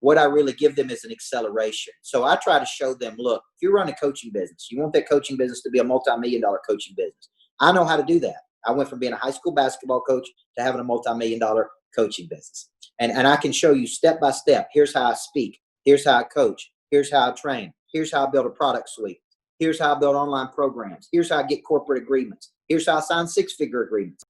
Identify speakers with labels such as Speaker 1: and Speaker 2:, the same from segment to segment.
Speaker 1: what I really give them is an acceleration. So I try to show them, look, if you run a coaching business, you want that coaching business to be a multi-million-dollar coaching business. I know how to do that. I went from being a high school basketball coach to having a multi-million-dollar coaching business. And I can show you step by step. Here's how I speak. Here's how I coach. Here's how I train. Here's how I build a product suite. Here's how I build online programs. Here's how I get corporate agreements. Here's how I sign six-figure agreements.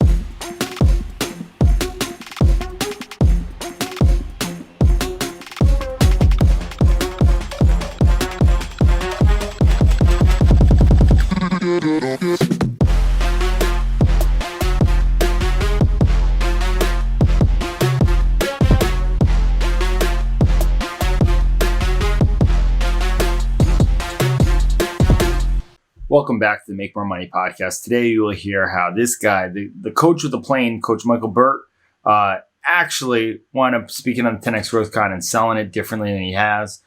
Speaker 2: Welcome back to the Make More Money podcast. Today you will hear how this guy, the coach with the plane, Coach Michael Burt, actually wound up speaking on the 10X Growth Con and selling it differently than he has.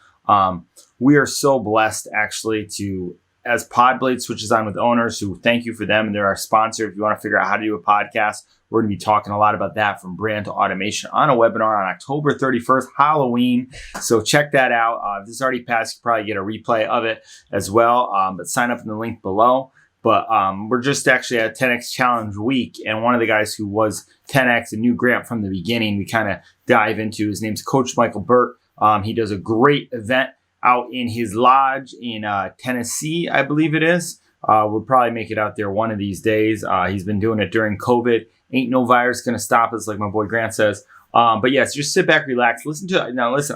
Speaker 2: We are so blessed actually to, as Podblade switches on with owners who thank you for them, and they're our sponsor. If you want to figure out how to do a podcast, we're going to be talking a lot about that, from brand to automation, on a webinar on October 31st, Halloween. So check that out. If this is already passed, you can probably get a replay of it as well. But sign up in the link below. But we're just actually at 10X Challenge Week. And one of the guys who was 10X, a new grant from the beginning, we kind of dive into. His name's Coach Michael Burt. He does a great event out in his lodge in Tennessee, I believe it is. We'll probably make it out there one of these days. He's been doing it during COVID. Ain't no virus going to stop us, like my boy Grant says. But yes, just sit back, relax, listen,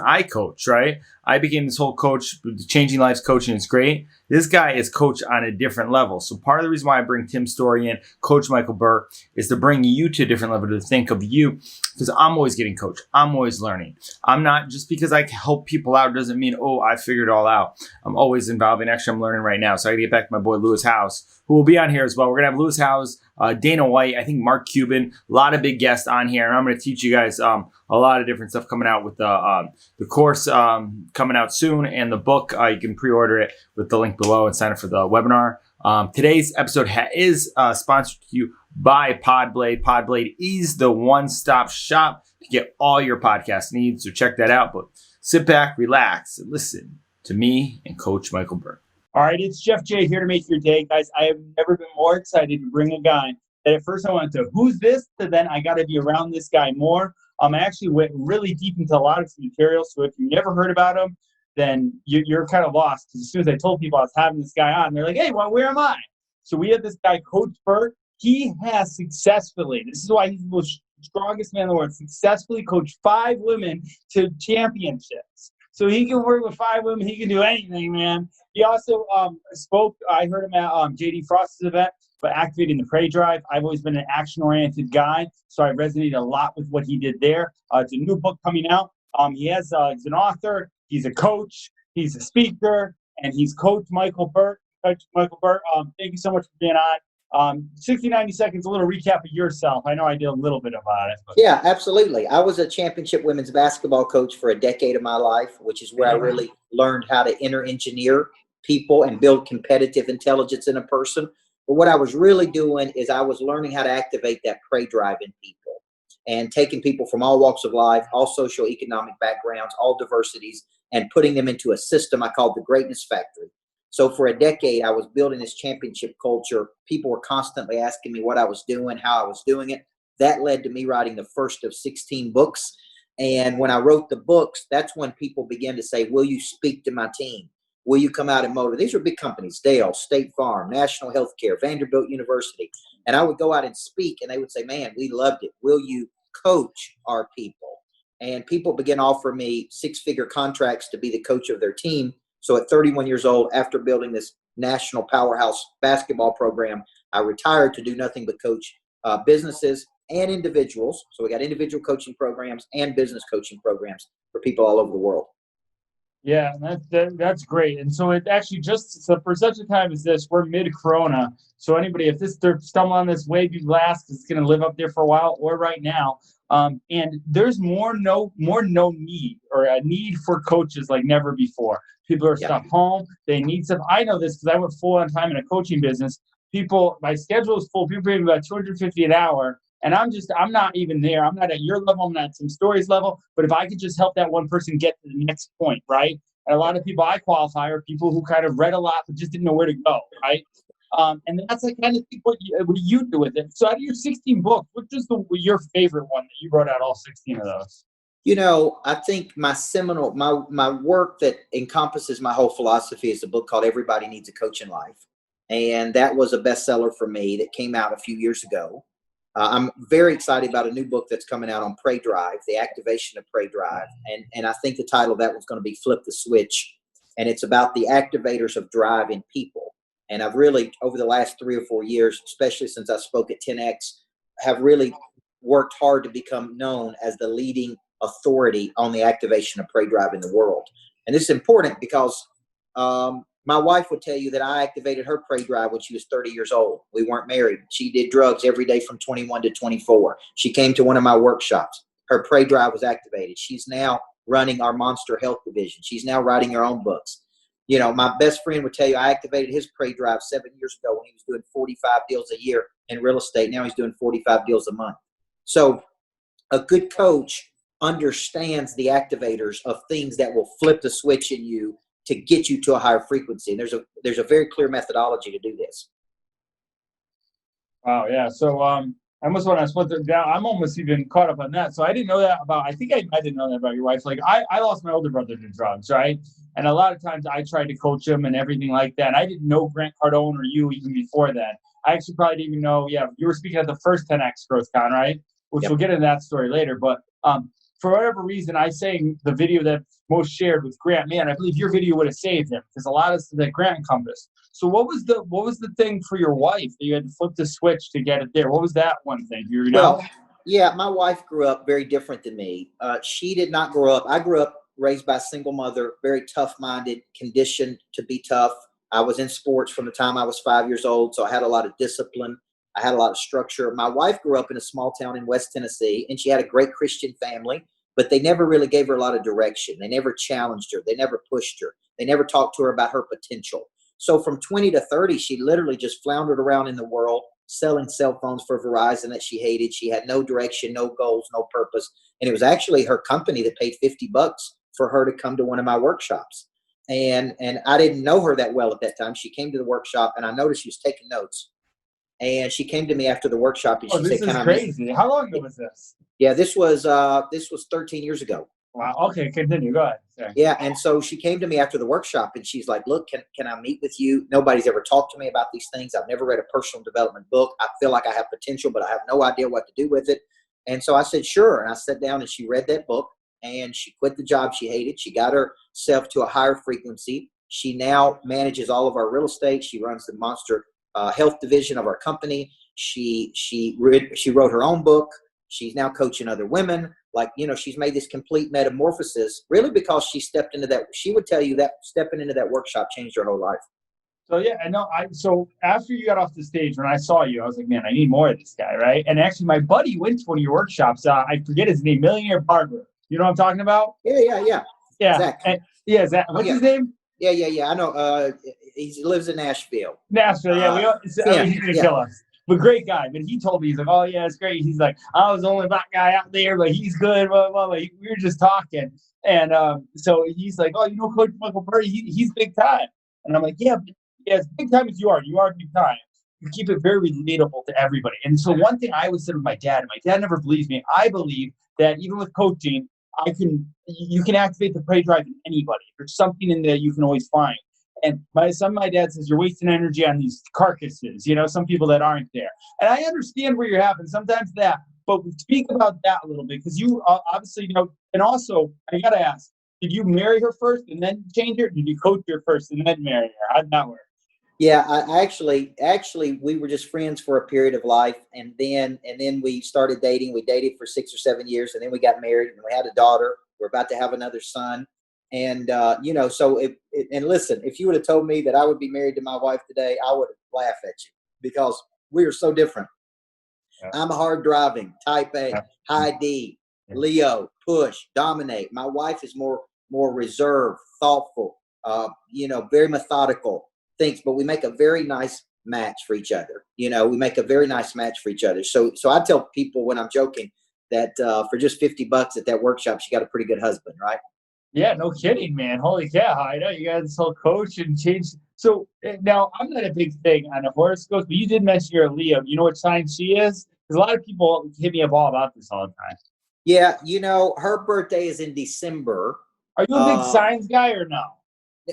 Speaker 2: I coach, right? I became this whole coach, changing lives coaching is great. This guy is coach on a different level. So part of the reason why I bring Tim Story in, Coach Michael Burt, is to bring you to a different level, to think of you, because I'm always getting coached. I'm always learning. I'm not, just because I help people out doesn't mean, oh, I figured it all out. I'm always involved. Actually, I'm learning right now. So I got to get back to my boy Lewis House, who will be on here as well. We're going to have Lewis House, Dana White, I think Mark Cuban, a lot of big guests on here. And I'm going to teach you guys a lot of different stuff coming out with the course coming out soon, and the book. You can pre-order it with the link below and sign up for the webinar. Today's episode is sponsored to you by Podblade. Podblade is the one-stop shop to get all your podcast needs, so check that out. But sit back, relax, and listen to me and Coach Michael Burt.
Speaker 3: All right, it's Jeff J here to make your day. Guys, I have never been more excited to bring a guy that at first I went to, who's this? To then I got to be around this guy more. I actually went really deep into a lot of material, so if you never heard about him, then you're kind of lost. As soon as I told people I was having this guy on, they're like, hey, well, where am I? So we have this guy, Coach Burt. He has successfully, this is why he's the most strongest man in the world, successfully coached 5 women to championships. So he can work with 5 women. He can do anything, man. He also spoke, I heard him at J.D. Frost's event, but activating the prey drive. I've always been an action-oriented guy, so I resonated a lot with what he did there. It's a new book coming out. He's an author. He's a coach. He's a speaker, and he's Coach Michael Burt. Coach Michael Burt, thank you so much for being on. 60, 90 seconds, a little recap of yourself. I know I did a little bit about it.
Speaker 1: Yeah, absolutely. I was a championship women's basketball coach for a decade of my life, which is where I really learned how to engineer people and build competitive intelligence in a person. But what I was really doing is I was learning how to activate that prey drive in people, and taking people from all walks of life, all socioeconomic backgrounds, all diversities, and putting them into a system I called the Greatness Factory. So for a decade, I was building this championship culture. People were constantly asking me what I was doing, how I was doing it. That led to me writing the first of 16 books. And when I wrote the books, that's when people began to say, will you speak to my team? Will you come out and motivate? These are big companies, Dale, State Farm, National Healthcare, Vanderbilt University. And I would go out and speak, and they would say, man, we loved it. Will you coach our people? And people began to offer me 6-figure contracts to be the coach of their team. So at 31 years old, after building this national powerhouse basketball program, I retired to do nothing but coach businesses and individuals. So we got individual coaching programs and business coaching programs for people all over the world.
Speaker 3: Yeah, that's great. And so it actually for such a time as this, we're mid-corona. So anybody, if they're stumbling on this wave, you last, it's going to live up there for a while, or right now. And there's more no need, or a need for coaches like never before. People are stuck home. They need stuff. I know this because I went full on time in a coaching business. My schedule is full. People pay me about $250 an hour. And I'm not even there. I'm not at your level. I'm not at some stories level. But if I could just help that one person get to the next point, right? And a lot of people I qualify are people who kind of read a lot but just didn't know where to go, right? And that's I kind of think what you do with it. So out of your 16 books, what's just your favorite one that you wrote out all 16 of those?
Speaker 1: I think my seminal, my work that encompasses my whole philosophy is a book called Everybody Needs a Coach in Life. And that was a bestseller for me that came out a few years ago. I'm very excited about a new book that's coming out on Prey Drive, the activation of Prey Drive. And I think the title of that one's going to be Flip the Switch. And it's about the activators of drive in people. And I've really, over the last 3 or 4 years, especially since I spoke at 10X, have really worked hard to become known as the leading authority on the activation of Prey Drive in the world. And this is important because my wife would tell you that I activated her Prey Drive when she was 30 years old. We weren't married. She did drugs every day from 21 to 24. She came to one of my workshops. Her Prey Drive was activated. She's now running our Monster Health division. She's now writing her own books. My best friend would tell you I activated his Prey Drive 7 years ago when he was doing 45 deals a year in real estate. Now he's doing 45 deals a month. So a good coach understands the activators of things that will flip the switch in you to get you to a higher frequency. And there's a very clear methodology to do this.
Speaker 3: Wow, yeah. So I almost want to split it down. I'm almost even caught up on that. So I didn't know that about, I think I didn't know that about your wife. Like I lost my older brother to drugs, right? And a lot of times I tried to coach him and everything like that. And I didn't know Grant Cardone or you even before that. I actually probably didn't even know, you were speaking at the first 10X Growth Con, right? Which
Speaker 1: Yep.
Speaker 3: We'll get into that story later. But for whatever reason, I sang the video that most shared with Grant. Man, I believe your video would have saved him because a lot of that Grant encompassed. So what was the thing for your wife that you had to flip the switch to get it there? What was that one thing?
Speaker 1: Well, yeah, my wife grew up very different than me. She did not grow up. I grew up raised by a single mother, very tough-minded, conditioned to be tough. I was in sports from the time I was 5 years old, so I had a lot of discipline. I had a lot of structure. My wife grew up in a small town in West Tennessee, and she had a great Christian family, but they never really gave her a lot of direction. They never challenged her. They never pushed her. They never talked to her about her potential. So from 20 to 30, she literally just floundered around in the world, selling cell phones for Verizon that she hated. She had no direction, no goals, no purpose. And it was actually her company that paid $50 for her to come to one of my workshops. And I didn't know her that well at that time. She came to the workshop, and I noticed she was taking notes. And she came to me after the workshop, and she said,
Speaker 3: "This is crazy. How long ago was this?"
Speaker 1: Yeah, this was 13 years ago.
Speaker 3: Wow. Okay, continue. Go ahead. Sorry.
Speaker 1: Yeah, and so she came to me after the workshop, and she's like, "Look, can I meet with you? Nobody's ever talked to me about these things. I've never read a personal development book. I feel like I have potential, but I have no idea what to do with it." And so I said, "Sure." And I sat down, and she read that book, and she quit the job she hated. She got herself to a higher frequency. She now manages all of our real estate. She runs the Monster Health division of our company. She wrote her own book. She's now coaching other women. She's made this complete metamorphosis, really because she stepped into that. She would tell you that stepping into that workshop changed her whole life.
Speaker 3: So yeah, I know. So after you got off the stage, when I saw you, I was like, man, I need more of this guy, right? And actually, my buddy went to one of your workshops. I forget his name, Billionaire Barber. You know what I'm talking about?
Speaker 1: Yeah.
Speaker 3: Zach. Zach. What's his name?
Speaker 1: Yeah. I know. He lives in Nashville.
Speaker 3: Nashville. Yeah. He's gonna kill us. But great guy. But he told me, he's like, "Oh yeah, it's great." He's like, "I was the only black guy out there, but he's good." Blah, blah, blah. We were just talking, and so he's like, "Oh, Coach Michael Burt, he's big time." And I'm like, "Yeah, as big time as you are big time. You keep it very relatable to everybody." And so one thing I always said with my dad, and my dad never believes me. I believe that even with coaching, you can activate the Prey Drive in anybody. There's something in there you can always find. And my dad says you're wasting energy on these carcasses, some people that aren't there. And I understand where you're having sometimes that, but speak about that a little bit, because you obviously, and also I got to ask, did you marry her first and then change her? Did you coach her first and then marry her? How did that work?
Speaker 1: Yeah, I actually, we were just friends for a period of life. And then we started dating. We dated for 6 or 7 years, and then we got married, and we had a daughter. We're about to have another son. And, so and listen, if you would have told me that I would be married to my wife today, I would have laughed at you because we are so different. Yeah. I'm a hard driving, type A, high D, Leo, push, dominate. My wife is more reserved, thoughtful, very methodical, thinks, but we make a very nice match for each other. You know, we make a very nice match for each other. So I tell people when I'm joking that for just $50 at that workshop, she got a pretty good husband, right?
Speaker 3: Yeah, no kidding, man. Holy cow. I know you guys this whole coach and change. So now I'm not a big thing on the horoscopes, but you did mention you're a Leo. You know what sign she is? Because a lot of people hit me up all about this all the time.
Speaker 1: Yeah, you know, her birthday is in December.
Speaker 3: Are you a big signs guy or no?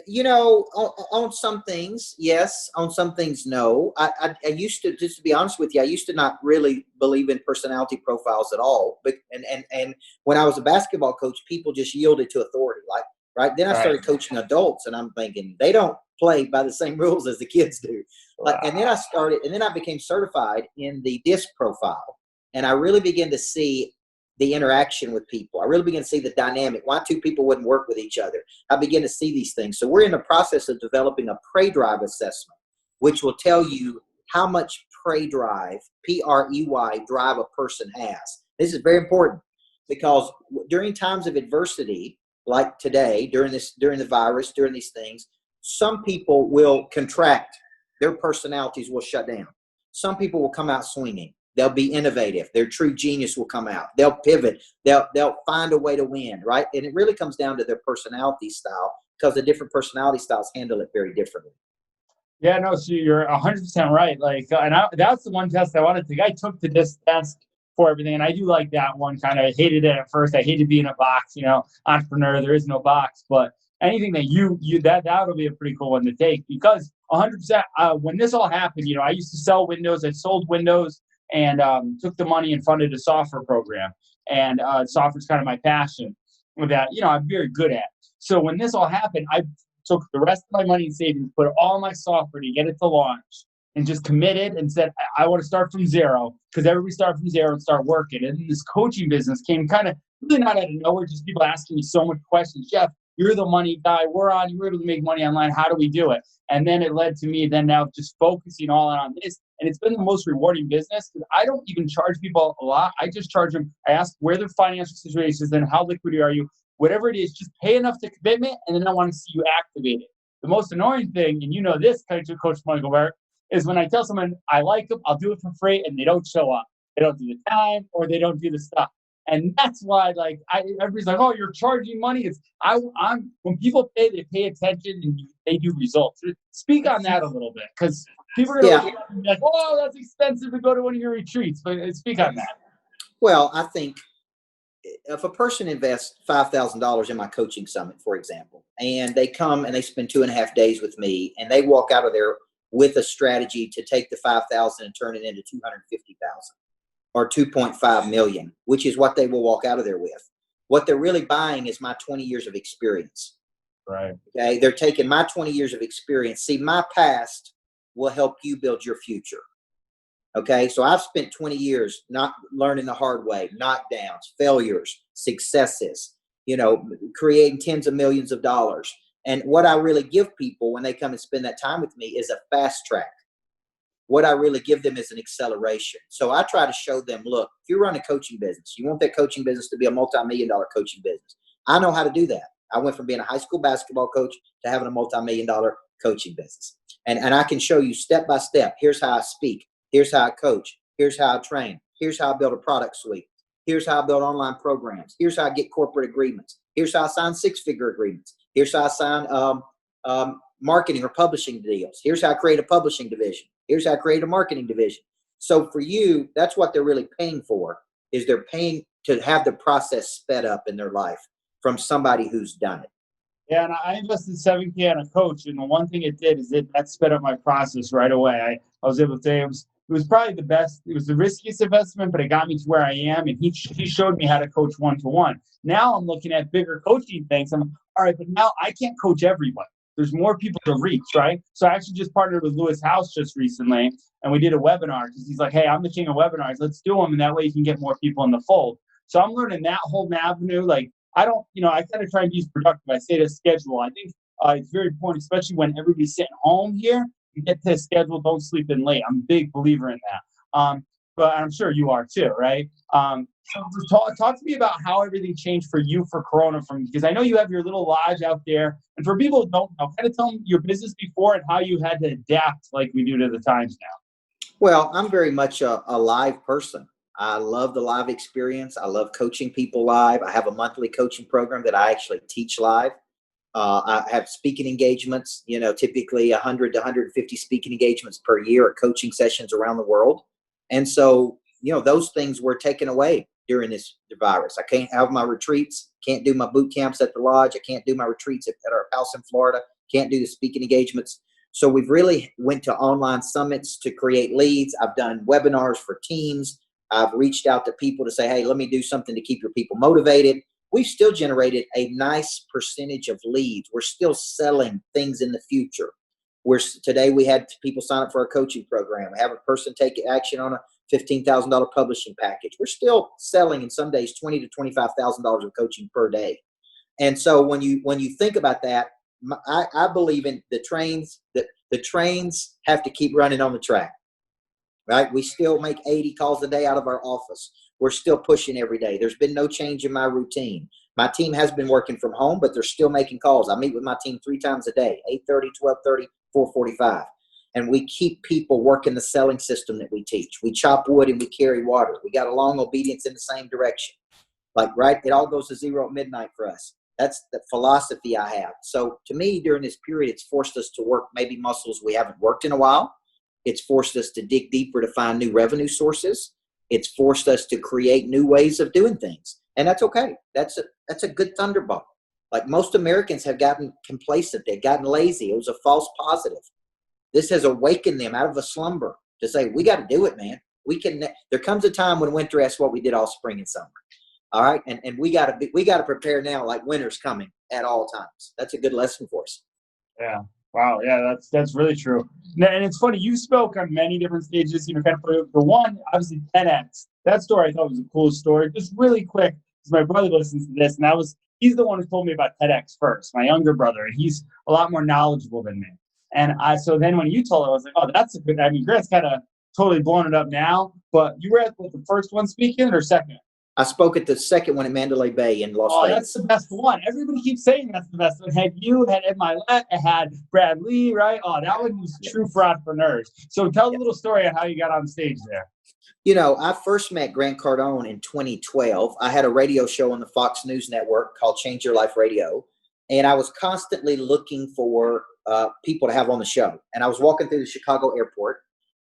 Speaker 1: You know, on some things, yes. On some things, no. I used to, just to be honest with you, I used to not really believe in personality profiles at all. But and when I was a basketball coach, people just yielded to authority. Like, right then, I started coaching adults, and I'm thinking they don't play by the same rules as the kids do. Like, and then I became certified in the DISC profile, and I really began to see the interaction with people. I really began to see the dynamic, why two people wouldn't work with each other. I began to see these things. So we're in the process of developing a prey drive assessment, which will tell you how much prey drive, P-R-E-Y, drive a person has. This is very important because during times of adversity, like today, during the virus, during these things, some people will contract. Their personalities will shut down. Some people will come out swinging. They'll be innovative. Their true genius will come out. They'll pivot. They'll find a way to win, right? And it really comes down to their personality style because the different personality styles handle it very differently.
Speaker 3: Yeah, no, so you're 100% right. Like, that's the one test I wanted to take. I took the DISC test for everything, and I do like that one. Kind of hated it at first. I hated being a box, entrepreneur. There is no box, but anything that that'll be a pretty cool one to take because 100%. When this all happened, I used to sell windows. I sold windows. And took the money and funded a software program. And software is kind of my passion that, I'm very good at. So when this all happened, I took the rest of my money and savings, put all my software to get it to launch, and just committed and said, I want to start from zero because everybody started from zero and start working. And this coaching business came kind of really not out of nowhere, just people asking me so much questions. Jeff, you're the money guy. You were able to make money online. How do we do it? And then it led to me then now just focusing all on this. And it's been the most rewarding business because I don't even charge people a lot. I just charge them. I ask where their financial situation is and how liquid are you. Whatever it is, just pay enough to commitment, and then I want to see you activate it. The most annoying thing, and this, Coach Michael Burt, is when I tell someone I like them, I'll do it for free, and they don't show up. They don't do the time, or they don't do the stuff. And that's why, everybody's like, "Oh, you're charging money." I'm when people pay, they pay attention and they do results. Speak on that a little bit, because people are going to be like, "Oh, that's expensive to go to one of your retreats." But speak on that.
Speaker 1: Well, I think if a person invests $5,000 in my coaching summit, for example, and they come and they spend 2.5 days with me, and they walk out of there with a strategy to take the 5,000 and turn it into 250,000. Or 2.5 million, which is what they will walk out of there with. What they're really buying is my 20 years of experience.
Speaker 3: Right.
Speaker 1: Okay. They're taking my 20 years of experience. See, my past will help you build your future. Okay. So I've spent 20 years not learning the hard way, knockdowns, failures, successes, creating tens of millions of dollars. And what I really give people when they come and spend that time with me is a fast track. What I really give them is an acceleration. So I try to show them, look, if you run a coaching business, you want that coaching business to be a multi-million-dollar coaching business. I know how to do that. I went from being a high school basketball coach to having a multi-million-dollar coaching business. And I can show you step by step. Here's how I speak. Here's how I coach. Here's how I train. Here's how I build a product suite. Here's how I build online programs. Here's how I get corporate agreements. Here's how I sign 6-figure agreements. Here's how I sign marketing or publishing deals. Here's how I create a publishing division. Here's how I create a marketing division. So for you, that's what they're really paying for, is they're paying to have the process sped up in their life from somebody who's done it.
Speaker 3: Yeah, and I invested $7,000 on a coach, and the one thing it did is that sped up my process right away. I was able to say it was probably the best. It was the riskiest investment, but it got me to where I am, and he showed me how to coach one-to-one. Now I'm looking at bigger coaching things. I'm all right, but now I can't coach everyone. There's more people to reach, right? So I actually just partnered with Lewis House just recently, and we did a webinar because he's like, hey, I'm the king of webinars. Let's do them, and that way you can get more people in the fold. So I'm learning that whole avenue. I kind of try and use productive. I say to schedule. I think it's very important, especially when everybody's sitting home here. You get to schedule, don't sleep in late. I'm a big believer in that. but I'm sure you are too, right? So talk to me about how everything changed for you for Corona, because I know you have your little lodge out there. And for people who don't know, kind of tell them your business before and how you had to adapt like we do to the times now.
Speaker 1: Well, I'm very much a live person. I love the live experience. I love coaching people live. I have a monthly coaching program that I actually teach live. I have speaking engagements, typically 100 to 150 speaking engagements per year, or coaching sessions around the world. And so, those things were taken away during this virus. I can't have my retreats, can't do my boot camps at the lodge. I can't do my retreats at our house in Florida, can't do the speaking engagements. So we've really went to online summits to create leads. I've done webinars for teams. I've reached out to people to say, hey, let me do something to keep your people motivated. We've still generated a nice percentage of leads. We're still selling things in the future. Today we had people sign up for our coaching program. We have a person take action on a $15,000 publishing package. We're still selling in some days $20,000 to $25,000 of coaching per day. And so when you think about that, I believe in the trains. The trains have to keep running on the track, right? We still make 80 calls a day out of our office. We're still pushing every day. There's been no change in my routine. My team has been working from home, but they're still making calls. I meet with my team 3 times a day, 8:30, 12:30, 4:45. And we keep people working the selling system that we teach. We chop wood and we carry water. We got a long obedience in the same direction. Right? It all goes to zero at midnight for us. That's the philosophy I have. So to me, during this period, it's forced us to work maybe muscles we haven't worked in a while. It's forced us to dig deeper to find new revenue sources. It's forced us to create new ways of doing things. And that's okay. That's a good thunderbolt. Like most Americans have gotten complacent. They've gotten lazy. It was a false positive. This has awakened them out of a slumber to say, we got to do it, man. There comes a time when winter asks what we did all spring and summer. All right. And we got to prepare now like winter's coming at all times. That's a good lesson for us.
Speaker 3: Yeah. Wow. Yeah, that's really true. And it's funny, you spoke on many different stages, kind of for one, obviously 10X. That story I thought was a cool story. Just really quick, because my brother listens to this, and he's the one who told me about TEDx first, my younger brother, and he's a lot more knowledgeable than me. And so then when you told it, I was like, oh, that's a good, Grant's kind of totally blown it up now, but you were at the first one speaking or second?
Speaker 1: I spoke at the second one in Mandalay Bay in Las Vegas.
Speaker 3: That's the best one. Everybody keeps saying that's the best one. Had you, had Ed Milet, had Brad Lee, right? Oh, that one was true for entrepreneurs. So tell a little story on how you got on stage there.
Speaker 1: I first met Grant Cardone in 2012. I had a radio show on the Fox News network called Change Your Life Radio. And I was constantly looking for people to have on the show. And I was walking through the Chicago airport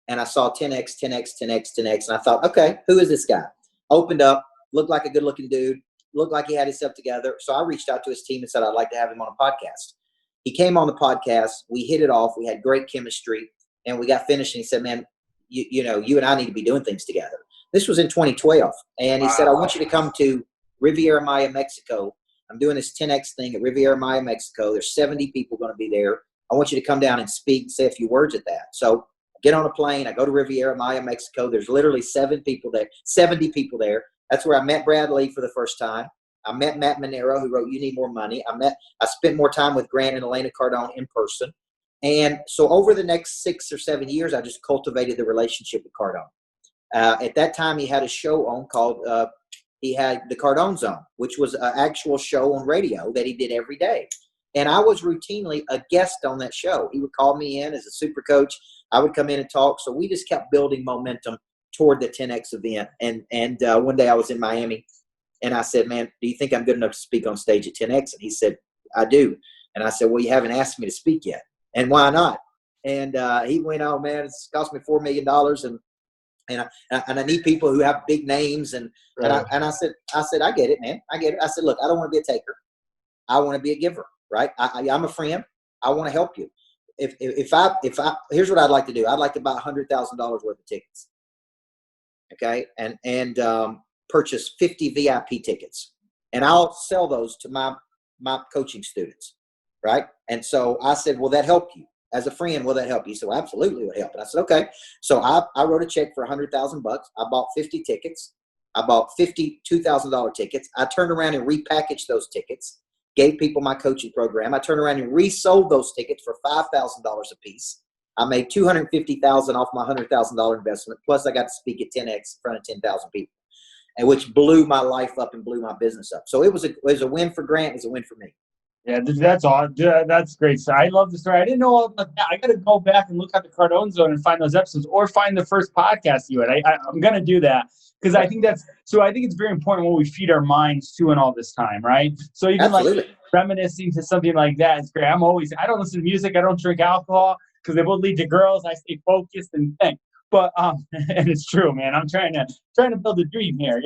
Speaker 1: and I saw 10X. And I thought, okay, who is this guy? Opened up. Looked like a good-looking dude. Looked like he had himself together. So I reached out to his team and said, I'd like to have him on a podcast. He came on the podcast. We hit it off. We had great chemistry. And we got finished. And he said, man, you and I need to be doing things together. This was in 2012. And he said, I want you to come to Riviera Maya, Mexico. I'm doing this 10X thing at Riviera Maya, Mexico. There's 70 people going to be there. I want you to come down and speak, say a few words at that. So I get on a plane. I go to Riviera Maya, Mexico. There's literally 70 people there. That's where I met Brad Lee for the first time. I met Matt Monero, who wrote You Need More Money. I spent more time with Grant and Elena Cardone in person. And so over the next 6 or 7 years, I just cultivated the relationship with Cardone. At that time, he had a show on called, he had the Cardone Zone, which was an actual show on radio that he did every day. And I was routinely a guest on that show. He would call me in as a super coach. I would come in and talk. So we just kept building momentum toward the 10X event. And one day I was in Miami and I said, man, do you think I'm good enough to speak on stage at 10X? And he said, I do. And I said, well, you haven't asked me to speak yet. And why not? And he went, oh man, it's cost me $4 million. And I need people who have big names. And I said, I get it, man. I get it. I said, look, I don't want to be a taker. I want to be a giver, right? I'm a friend. I want to help you. If I here's what I'd like to do. I'd like to buy $100,000 worth of tickets. Okay. And purchase 50 VIP tickets and I'll sell those to my coaching students. Right. And so I said, will that help you as a friend? Will that help you? So absolutely would help. And I said, okay. So I wrote a check for $100,000. I bought 50 tickets. I bought 50 $2,000 tickets. I turned around and repackaged those tickets, gave people my coaching program. I turned around and resold those tickets for $5,000 a piece. I made $250,000 off my $100,000 investment. Plus I got to speak at 10X in front of 10,000 people, and which blew my life up and blew my business up. So it was a win for Grant. It was a win for me.
Speaker 3: Yeah, that's all. That's great. So I love the story. I didn't know all about that. I got to go back and look at the Cardone Zone and find those episodes, or find the first podcast you had. I'm going to do that, because I think I think it's very important what we feed our minds to in all this time, right? So even
Speaker 1: Absolutely.
Speaker 3: like reminiscing to something like that is great. I don't listen to music. I don't drink alcohol, because they both lead to girls. I stay focused and think. But and it's true, man. I'm trying to build a dream here,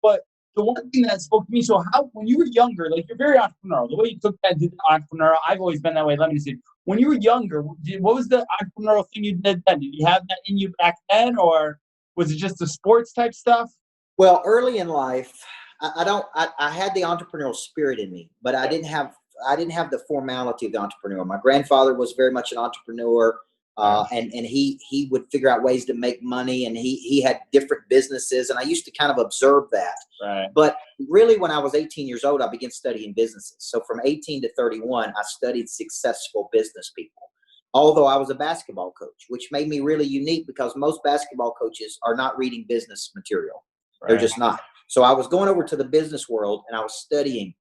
Speaker 3: but the one thing that spoke to me, so when you were younger, like, you're very entrepreneurial. The way you took that, did entrepreneurial, I've always been that way. Let me see. When you were younger, what was the entrepreneurial thing you did then? Did you have that in you back then, or was it just the sports type stuff?
Speaker 1: Well, early in life, I had the entrepreneurial spirit in me, but I didn't have the formality of the entrepreneur. My grandfather was very much an entrepreneur. And he would figure out ways to make money, and he had different businesses, and I used to kind of observe that.
Speaker 3: Right.
Speaker 1: But really, when I was 18 years old, I began studying businesses. So from 18 to 31, I studied successful business people. Although I was a basketball coach, which made me really unique, because most basketball coaches are not reading business material. Right. They're just not. So I was going over to the business world, and I was studying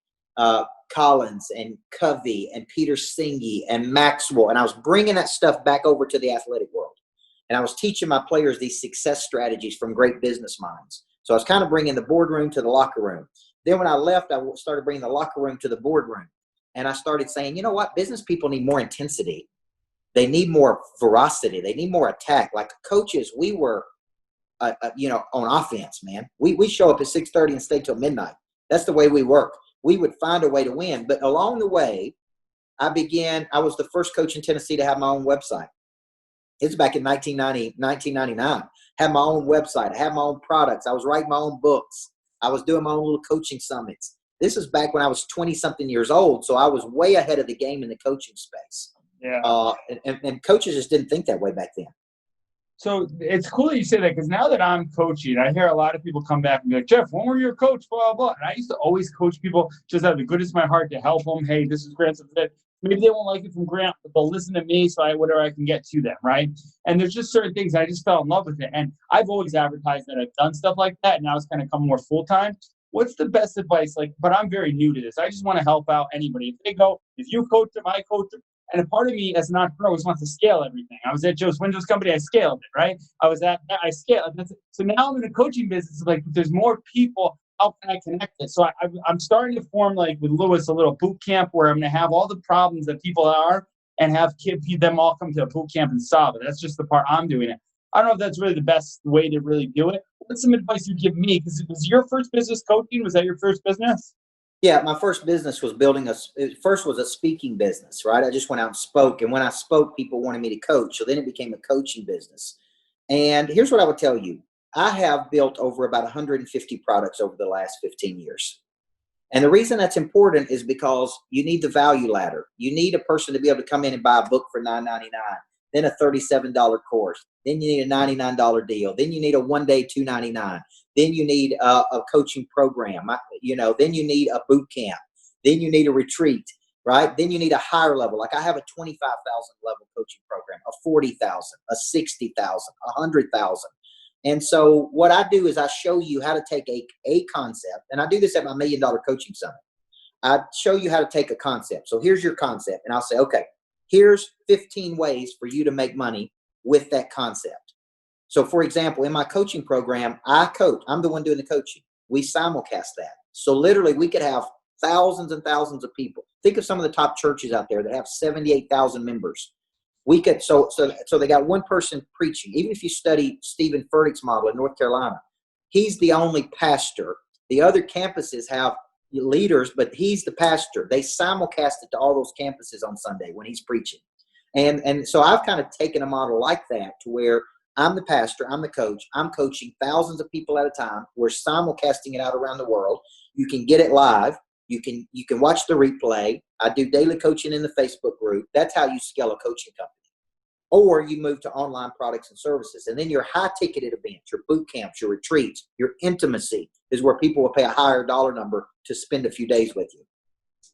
Speaker 1: Collins and Covey and Peter Senge and Maxwell, and I was bringing that stuff back over to the athletic world, and I was teaching my players these success strategies from great business minds. So I was kind of bringing the boardroom to the locker room. Then when I left, I started bringing the locker room to the boardroom, and I started saying, you know what, business people need more intensity. They need more ferocity. They need more attack. Like coaches, we were on offense, man. We show up at 6:30 and stay till midnight. That's the way we work. We would find a way to win. But along the way, I was the first coach in Tennessee to have my own website. It's back in 1999. Had my own website. I had my own products. I was writing my own books. I was doing my own little coaching summits. This is back when I was 20-something years old, so I was way ahead of the game in the coaching space.
Speaker 3: Yeah.
Speaker 1: And coaches just didn't think that way back then.
Speaker 3: So it's cool that you say that, because now that I'm coaching, I hear a lot of people come back and be like, Jeff, when were you a coach? Blah, blah, blah. And I used to always coach people just out of the goodness of my heart to help them. Hey, this is Grant's fit. Maybe they won't like it from Grant, but they'll listen to me, so whatever I can get to them, right? And there's just certain things I just fell in love with it. And I've always advertised that I've done stuff like that, and now it's kind of come more full-time. What's the best advice? But I'm very new to this. I just want to help out anybody. If you coach them, I coach them. And a part of me as an entrepreneur always wants to scale everything. I was at Joe's Windows company. I scaled it, right? I scaled it. So now I'm in a coaching business. Like, there's more people. How can I connect it? So I'm starting to form, like with Lewis, a little boot camp where I'm going to have all the problems that people are, and have them all come to a boot camp and solve it. That's just the part I'm doing it. I don't know if that's really the best way to really do it. What's some advice you give me? Because it was your first business coaching. Was that your first business?
Speaker 1: Yeah, my first business was first was a speaking business, right? I just went out and spoke. And when I spoke, people wanted me to coach. So then it became a coaching business. And here's what I would tell you. I have built over about 150 products over the last 15 years. And the reason that's important is because you need the value ladder. You need a person to be able to come in and buy a book for $9.99, then a $37 course. Then you need a $99 deal. Then you need a one-day $2.99. Then you need a coaching program. Then you need a boot camp. Then you need a retreat, right? Then you need a higher level. Like I have a 25,000 level coaching program, a 40,000, a 60,000, 100,000. And so what I do is I show you how to take a concept, and I do this at my $1 Million Coaching Summit. I show you how to take a concept. So here's your concept, and I'll say, okay, here's 15 ways for you to make money with that concept. So for example, in my coaching program, I coach. I'm the one doing the coaching. We simulcast that. So literally we could have thousands and thousands of people. Think of some of the top churches out there that have 78,000 members. We could, so they got one person preaching. Even if you study Stephen Furtick's model in North Carolina, he's the only pastor. The other campuses have leaders, but he's the pastor. They simulcast it to all those campuses on Sunday when he's preaching. And so I've kind of taken a model like that to where I'm the pastor, I'm the coach, I'm coaching thousands of people at a time. We're simulcasting it out around the world. You can get it live. You can watch the replay. I do daily coaching in the Facebook group. That's how you scale a coaching company. Or you move to online products and services. And then your high-ticketed events, your boot camps, your retreats, your intimacy is where people will pay a higher dollar number to spend a few days with you.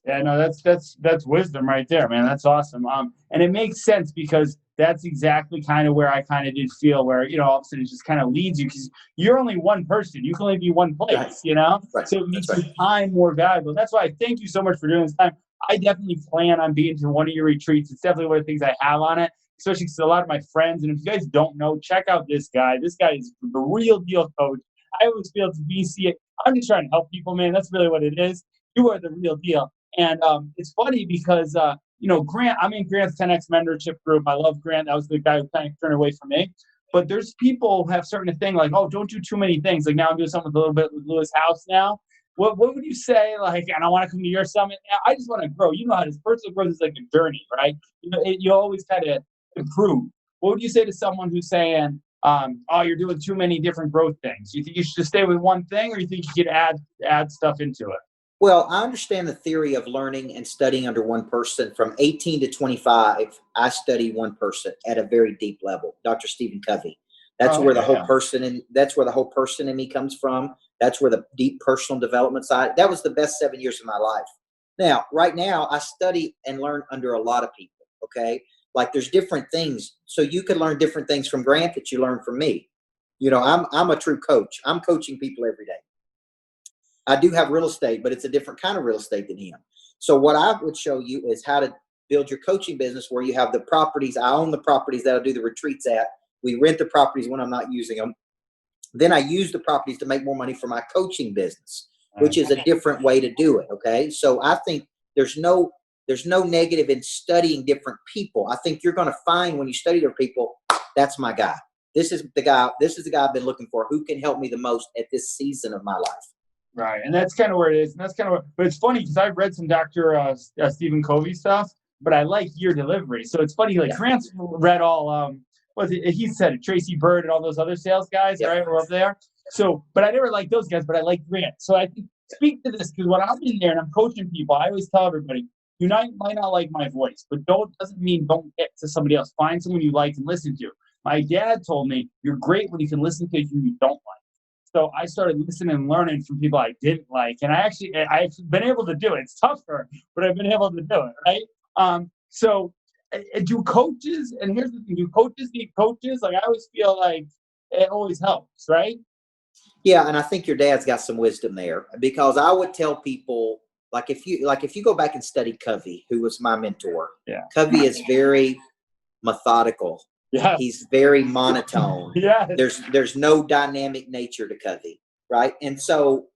Speaker 3: Yeah, no, that's wisdom right there, man. That's awesome. And it makes sense because that's exactly kind of where I kind of did feel where, all of a sudden it just kind of leads you because you're only one person. You can only be one place,
Speaker 1: Right.
Speaker 3: So it makes
Speaker 1: That's
Speaker 3: your time more valuable. That's why I thank you so much for doing this time. I definitely plan on being to one of your retreats. It's definitely one of the things I have on it, especially because a lot of my friends, and if you guys don't know, check out this guy. This guy is the real deal coach. I always feel to BC. I'm just trying to help people, man. That's really what it is. You are the real deal. And it's funny because, Grant, I'm in Grant's 10X mentorship group. I love Grant. That was the guy who kind of turned away from me. But there's people who have certain thing like, oh, don't do too many things. Like now I'm doing something with a little bit with Lewis House now. What would you say? Like, and I want to come to your summit. I just want to grow. You know how this personal growth is like a journey, right? You always kind of improve. What would you say to someone who's saying, oh, you're doing too many different growth things? You think you should just stay with one thing, or you think you could add stuff into it?
Speaker 1: Well, I understand the theory of learning and studying under one person. From 18 to 25, I study one person at a very deep level, Dr. Stephen Covey. That's where the whole person in me comes from. That's where the deep personal development side. That was the best 7 years of my life. Now, right now, I study and learn under a lot of people. Okay, like there's different things, so you can learn different things from Grant that you learn from me. I'm a true coach. I'm coaching people every day. I do have real estate, but it's a different kind of real estate than him. So what I would show you is how to build your coaching business where you have the properties. I own the properties that I do the retreats at. We rent the properties when I'm not using them. Then I use the properties to make more money for my coaching business, which is a different way to do it. Okay. So I think there's no negative in studying different people. I think you're going to find when you study their people, that's my guy. This is the guy I've been looking for who can help me the most at this season of my life.
Speaker 3: Right, and that's kind of where it is, and that's kind of. But it's funny because I've read some Dr. Stephen Covey stuff, but I like your delivery. So it's funny, like Grant's read all. He said it, Tracy Burt and all those other sales guys, right? Were up there. So, but I never liked those guys, but I like Grant. So I think speak to this because when I'm in there and I'm coaching people, I always tell everybody, you might not like my voice, but doesn't mean don't get to somebody else. Find someone you like and listen to. My dad told me you're great when you can listen to who you don't like. So I started listening and learning from people I didn't like. And I've been able to do it. It's tougher, but I've been able to do it, right? So do coaches, and here's the thing, do coaches need coaches? Like I always feel like it always helps, right?
Speaker 1: Yeah, and I think your dad's got some wisdom there because I would tell people, if you go back and study Covey, who was my mentor, Covey is very methodical. Yeah. He's very monotone.
Speaker 3: Yeah.
Speaker 1: There's no dynamic nature to Covey, right? And so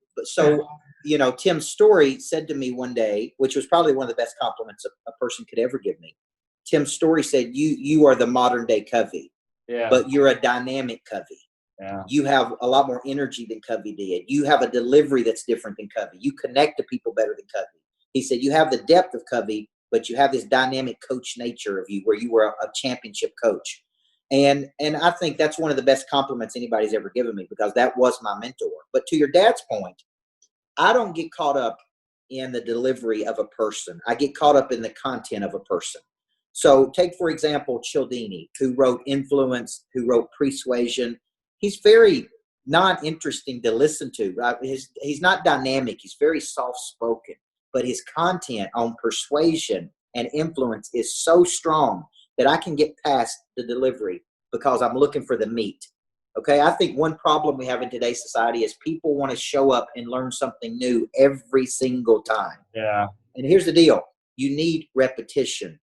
Speaker 1: Tim Story said to me one day, which was probably one of the best compliments a person could ever give me. Tim Story said, you are the modern day Covey, but you're a dynamic Covey. Yeah. You have a lot more energy than Covey did. You have a delivery that's different than Covey. You connect to people better than Covey. He said, you have the depth of Covey, but you have this dynamic coach nature of you where you were a championship coach. And I think that's one of the best compliments anybody's ever given me because that was my mentor. But to your dad's point, I don't get caught up in the delivery of a person. I get caught up in the content of a person. So take, for example, Cialdini, who wrote Influence, who wrote Persuasion. He's very not interesting to listen to. Right? He's not dynamic. He's very soft-spoken. But his content on persuasion and influence is so strong that I can get past the delivery because I'm looking for the meat. Okay, I think one problem we have in today's society is people want to show up and learn something new every single time.
Speaker 3: Yeah.
Speaker 1: And here's the deal. You need repetition.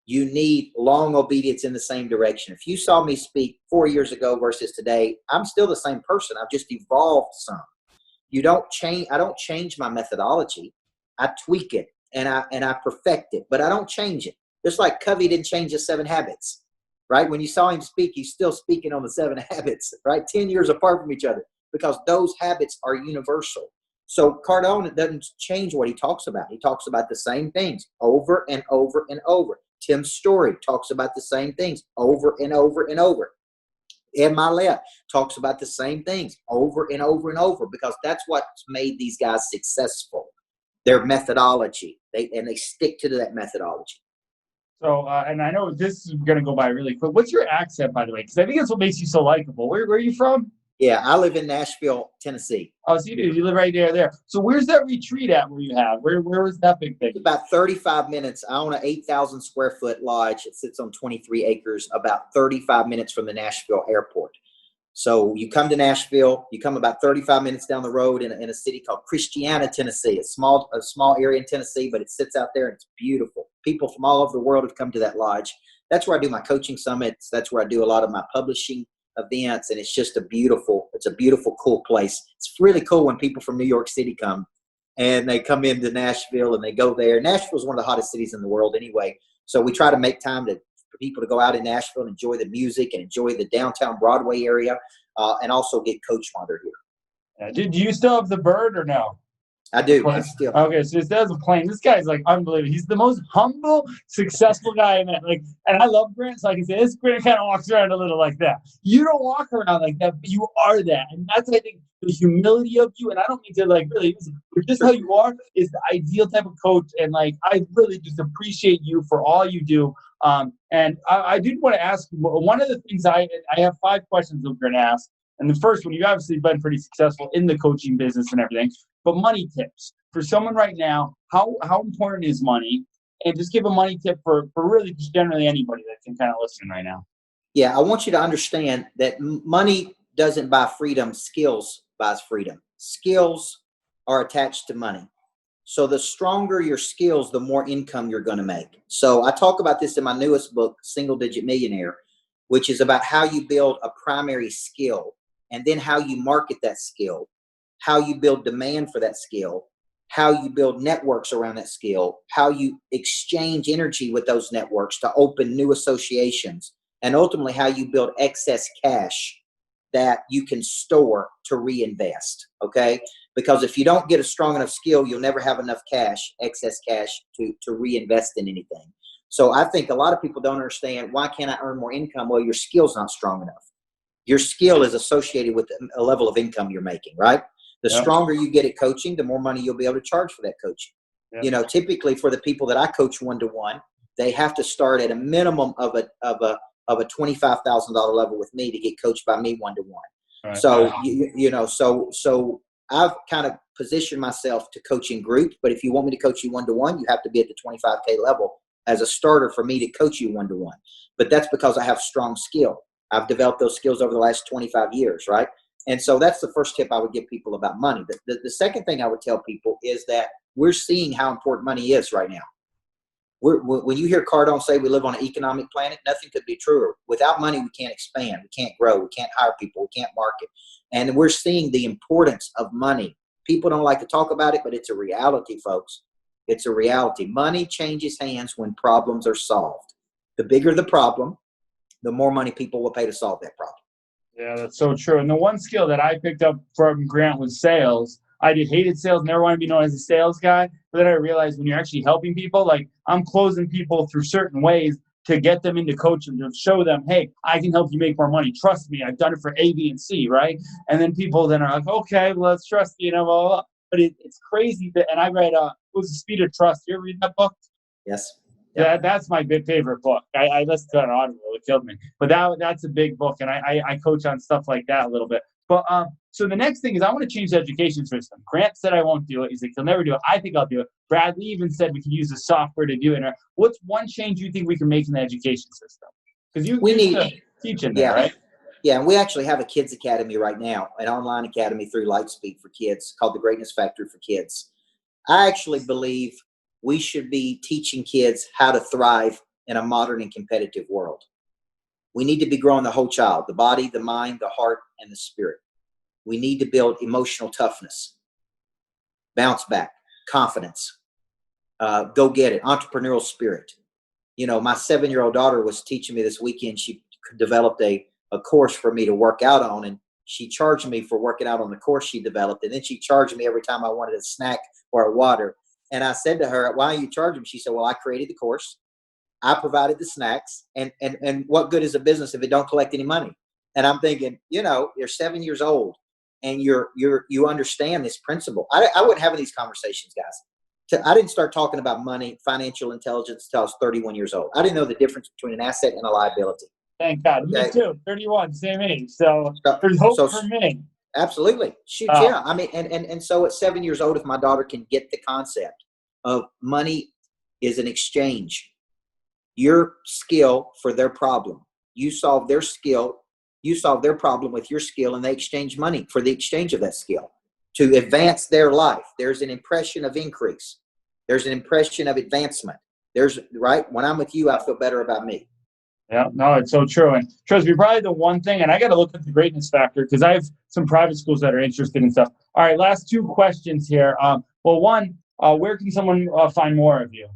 Speaker 1: You need long obedience in the same direction. If you saw me speak 4 years ago versus today, I'm still the same person. I've just evolved some. I don't change my methodology. I tweak it and I perfect it, but I don't change it. Just like Covey didn't change his 7 habits, right? When you saw him speak, he's still speaking on the 7 habits, right? 10 years apart from each other because those habits are universal. So Cardone doesn't change what he talks about. He talks about the same things over and over and over. Tim Story talks about the same things over and over and over. Ed Milet talks about the same things over and over and over because that's what's made these guys successful. Their methodology. They stick to that methodology.
Speaker 3: So, and I know this is going to go by really quick. What's your accent, by the way? Because I think that's what makes you so likable. Where are you from?
Speaker 1: Yeah, I live in Nashville, Tennessee.
Speaker 3: Oh, so you do. You live right there. So where's that retreat at where you have? Where was that big thing?
Speaker 1: It's about 35 minutes. I own an 8,000 square foot lodge. It sits on 23 acres, about 35 minutes from the Nashville airport. So you come to Nashville, you come about 35 minutes down the road in a city called Christiana, Tennessee. A small area in Tennessee, but it sits out there and it's beautiful. People from all over the world have come to that lodge. That's where I do my coaching summits. That's where I do a lot of my publishing events. And it's just a beautiful, cool place. It's really cool when people from New York City come and they come into Nashville and they go there. Nashville is one of the hottest cities in the world anyway. So we try to make time for people to go out in Nashville and enjoy the music and enjoy the downtown Broadway area, and also get coached while they're here.
Speaker 3: Do you still have the bird or no?
Speaker 1: I do. I still.
Speaker 3: Okay, so this does a plane. This guy's like unbelievable. He's the most humble, successful guy I met. Like, and I love Grant, so I can say this Grant kind of walks around a little like that. You don't walk around like that, but you are that. And that's, I think, the humility of you. And I don't mean to like really, but just how you are is the ideal type of coach. And like, I really just appreciate you for all you do. And I did want to ask you, one of the things I have 5 questions I'm going to ask. And the first one, you've obviously been pretty successful in the coaching business and everything, but money tips for someone right now, how important is money? And just give a money tip for really just generally anybody that can kind of listen right now.
Speaker 1: Yeah, I want you to understand that money doesn't buy freedom. Skills buys freedom. Skills are attached to money. So the stronger your skills, the more income you're going to make. So I talk about this in my newest book, Single Digit Millionaire, which is about how you build a primary skill and then how you market that skill, how you build demand for that skill, how you build networks around that skill, how you exchange energy with those networks to open new associations, and ultimately how you build excess cash that you can store to reinvest, okay? Because if you don't get a strong enough skill, you'll never have enough cash, excess cash, to reinvest in anything. So I think a lot of people don't understand, why can't I earn more income? Well, your skill's not strong enough. Your skill is associated with a level of income you're making, right? The stronger you get at coaching, the more money you'll be able to charge for that coaching. Yep. You know, typically for the people that I coach one-to-one, they have to start at a minimum of a $25,000 level with me to get coached by me one-to-one. Right. So, so I've kind of positioned myself to coach in groups, but if you want me to coach you one-to-one, you have to be at the 25K level as a starter for me to coach you one-to-one. But that's because I have strong skill. I've developed those skills over the last 25 years, right? And so that's the first tip I would give people about money. The second thing I would tell people is that we're seeing how important money is right now. When you hear Cardone say we live on an economic planet, nothing could be truer. Without money, we can't expand, we can't grow, we can't hire people, we can't market. And we're seeing the importance of money. People don't like to talk about it, but it's a reality, folks. It's a reality. Money changes hands when problems are solved. The bigger the problem, the more money people will pay to solve that problem.
Speaker 3: Yeah, that's so true. And the one skill that I picked up from Grant was sales. I hated sales, never wanted to be known as a sales guy. But then I realized when you're actually helping people, like I'm closing people through certain ways to get them into coaching, to show them, hey, I can help you make more money. Trust me, I've done it for A, B, and C, right? And then people then are like, okay, well, let's trust you, blah, blah, blah. But it's crazy. And I read, it was The Speed of Trust. You ever read that book?
Speaker 1: Yes.
Speaker 3: Yeah, that's my favorite book. I listened to it on Audible. It killed me. But that's a big book, and I coach on stuff like that a little bit. But so the next thing is I want to change the education system. Grant said I won't do it. He's like, he'll never do it. I think I'll do it. Bradley even said we can use the software to do it. What's one change you think we can make in the education system? Because you need to teach in there, right?
Speaker 1: Yeah, and we actually have a kids academy right now, an online academy through Lightspeed for kids called the Greatness Factory for Kids. I actually believe we should be teaching kids how to thrive in a modern and competitive world. We need to be growing the whole child, the body, the mind, the heart, and the spirit. We need to build emotional toughness, bounce back, confidence, go get it, entrepreneurial spirit. You know, my 7-year-old daughter was teaching me this weekend. She developed a course for me to work out on, and she charged me for working out on the course she developed. And then she charged me every time I wanted a snack or a water. And I said to her, why are you charging me? She said, well, I created the course. I provided the snacks. And what good is a business if it don't collect any money? And I'm thinking, you're 7 years old and you understand this principle. I wasn't having these conversations, guys. I didn't start talking about money, financial intelligence until I was 31 years old. I didn't know the difference between an asset and a liability.
Speaker 3: Thank God.
Speaker 1: Okay.
Speaker 3: Me too. 31, same age. So there's hope for me.
Speaker 1: Absolutely. Shoot, yeah. I mean, and so at 7 years old, if my daughter can get the concept of money is an exchange, your skill for their problem, you solve their skill, you solve their problem with your skill, and they exchange money for the exchange of that skill to advance their life. There's an impression of increase. There's an impression of advancement. Right. When I'm with you, I feel better about me.
Speaker 3: Yeah, no, it's so true. And trust me, probably the one thing, and I got to look at the greatness factor because I have some private schools that are interested in stuff. All right, last two questions here. Well, one, where can someone find more of you?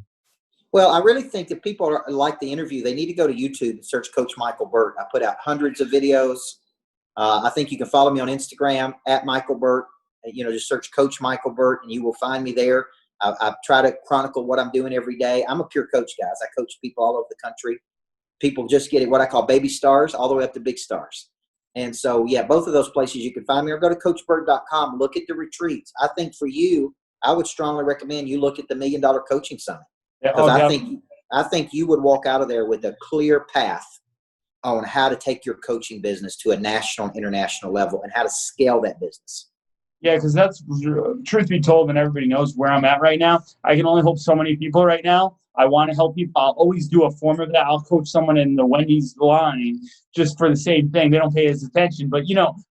Speaker 1: Well, I really think that people like the interview. They need to go to YouTube and search Coach Michael Burt. I put out hundreds of videos. I think you can follow me on Instagram at Michael Burt. Just search Coach Michael Burt and you will find me there. I try to chronicle what I'm doing every day. I'm a pure coach, guys. I coach people all over the country. People just get what I call baby stars all the way up to big stars. And so, yeah, both of those places you can find me, or go to coachburt.com. Look at the retreats. I think for you, I would strongly recommend you look at the $1 Million Coaching Summit. Because I think you would walk out of there with a clear path on how to take your coaching business to a national and international level and how to scale that business.
Speaker 3: Yeah, because that's truth be told, and everybody knows where I'm at right now. I can only help so many people right now. I want to help people. I'll always do a form of that. I'll coach someone in the Wendy's line just for the same thing. They don't pay his attention. But,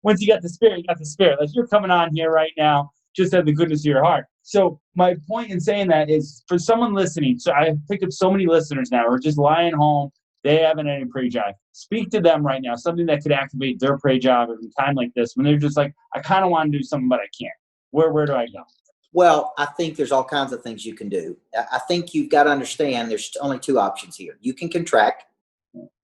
Speaker 3: once you got the spirit, you got the spirit. Like you're coming on here right now, just out of the goodness of your heart. So my point in saying that is for someone listening, so I've picked up so many listeners now who are just lying home. They haven't any prey drive. Speak to them right now, something that could activate their prey drive at a time like this when they're just like, I kind of want to do something, but I can't. Where do I go?
Speaker 1: Well, I think there's all kinds of things you can do. I think you've got to understand there's only two options here. You can contract.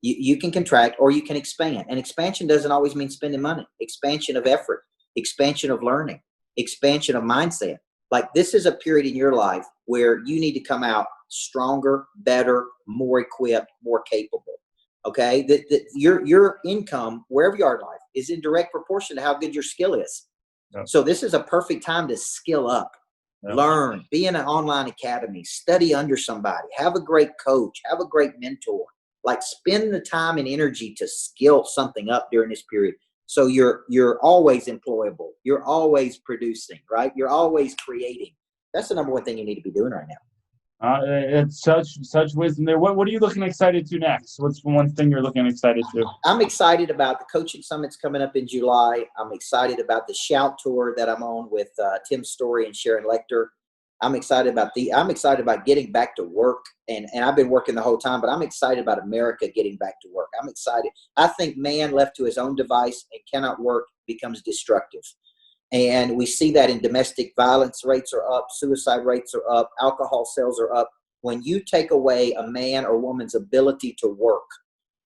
Speaker 1: You can contract or you can expand. And expansion doesn't always mean spending money. Expansion of effort, expansion of learning, expansion of mindset. Like this is a period in your life where you need to come out stronger, better, more equipped, more capable. Okay. Your income, wherever you are in life, is in direct proportion to how good your skill is. Yep. So this is a perfect time to skill up, learn, be in an online academy, study under somebody, have a great coach, have a great mentor, like spend the time and energy to skill something up during this period. So you're always employable. You're always producing, right? You're always creating. That's the number one thing you need to be doing right now.
Speaker 3: It's such wisdom there. What are you looking excited to next? What's one thing you're looking excited to?
Speaker 1: I'm excited about the coaching summits coming up in July. I'm excited about the Shout Tour that I'm on with Tim Story and Sharon Lecter. I'm excited about getting back to work, and I've been working the whole time, but I'm excited about America getting back to work. I'm excited. I think man left to his own device and cannot work becomes destructive. And we see that in domestic violence rates are up, suicide rates are up, alcohol sales are up. When you take away a man or woman's ability to work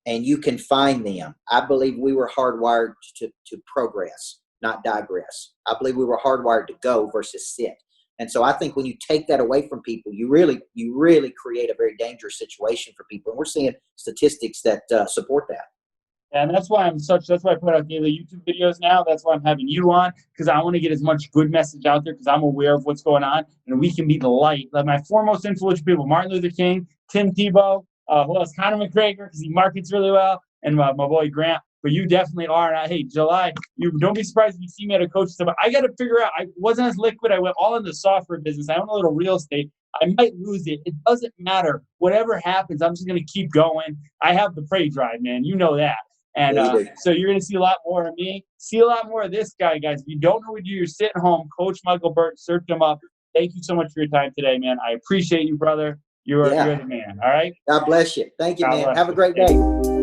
Speaker 1: and you confine them, I believe we were hardwired to progress, not digress. I believe we were hardwired to go versus sit. And so I think when you take that away from people, you really create a very dangerous situation for people. And we're seeing statistics that support that.
Speaker 3: And that's why that's why I put out daily YouTube videos now. That's why I'm having you on, because I want to get as much good message out there because I'm aware of what's going on and we can be the light. Like my foremost influential people, Martin Luther King, Tim Tebow, who else? Conor McGregor, because he markets really well, and my boy Grant. But you definitely are. And hey, July, you don't be surprised if you see me at a coach stuff. I got to figure out, I wasn't as liquid. I went all in the software business. I own a little real estate. I might lose it. It doesn't matter. Whatever happens, I'm just going to keep going. I have the prey drive, man. You know that. And so you're going to see a lot more of me. See a lot more of this guy, guys. If you don't know what to do, you're sitting home. Coach Michael Burt, search him up. Thank you so much for your time today, man. I appreciate you, brother. You're the man. All right?
Speaker 1: God bless you. Thank you, man. Have a great day.